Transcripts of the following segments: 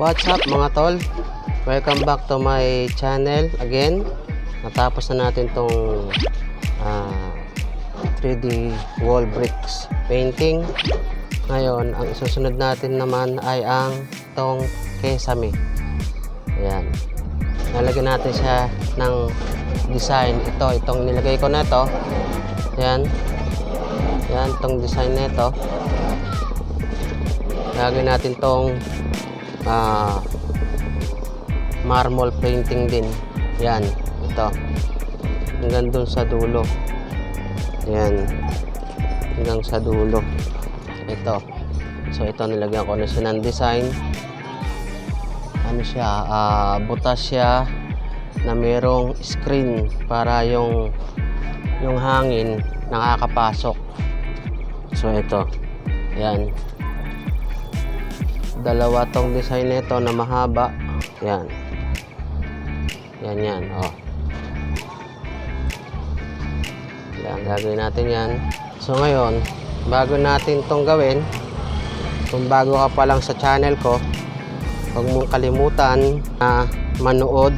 What's up mga tol? Welcome back to my channel again. Natapos na natin tong 3D wall bricks painting. Ngayon, ang isusunod natin naman ay ang tong kesame. Ayan. Nalagyan natin siya ng design. Itong nilagay ko na ito. Ayan. Ayan, itong design na ito. Lagyan natin tong marble painting din. Yan, ito hanggang dun sa dulo. Yan, hanggang sa dulo ito. So ito nilagyan ko na siya ng design. Ano siya, butas siya na merong screen para yung hangin nakakapasok. So ito, yan, dalawa tong design nito na mahaba. Yan. Yan. Oh. Yan, gagawin natin yan. So ngayon, bago natin tong gawin, kung bago ka pa lang sa channel ko, huwag mong kalimutan na manood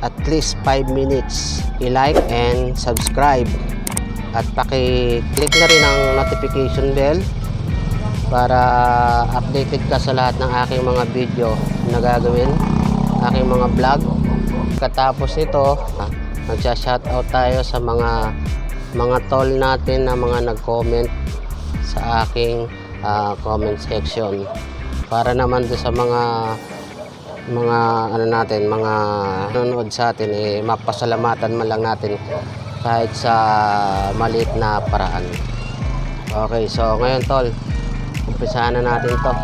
at least 5 minutes. I-like and subscribe. At paki-click na rin ang notification bell para updated ka sa lahat ng aking mga video na gagawin, aking mga vlog. Katapos nito, magsha-shoutout tayo sa mga tol natin na mga nag-comment sa aking comment section. Para naman doon sa mga ano natin, mga nanonood sa atin, mapasalamatan man lang natin kahit sa maliit na paraan. Okay, so ngayon tol, umpisahan na natin to.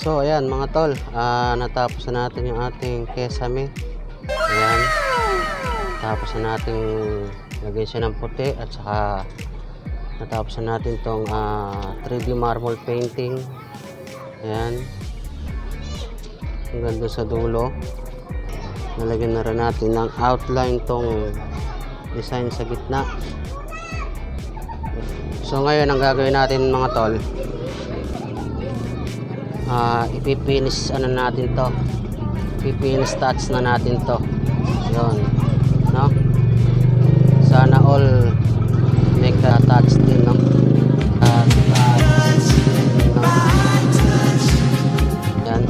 So ayan mga tol, natapos na natin yung ating kesame. Ayan, tapos na natin lagyan siya ng puti, at saka natapos na natin tong 3D marble painting. Ayan, hanggang doon sa dulo. Nalagyan na rin natin ng outline tong design sa gitna. So ngayon ang gagawin natin mga tol, ipipinish ano natin to, ipipinish touch na natin to. Yun, no? Sana all make a touch din, no? Yan.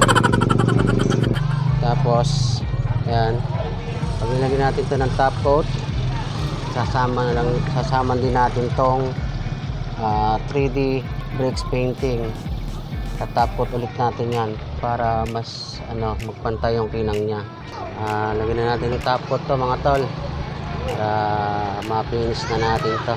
Tapos ayan, pag nilagyan natin to ng top coat, sasama din natin tong 3D bricks painting. Top coat ulit natin yan para mas magpantay yung kinang nya. Lagyan na natin yung top coat to mga tol para ma-finish na natin to.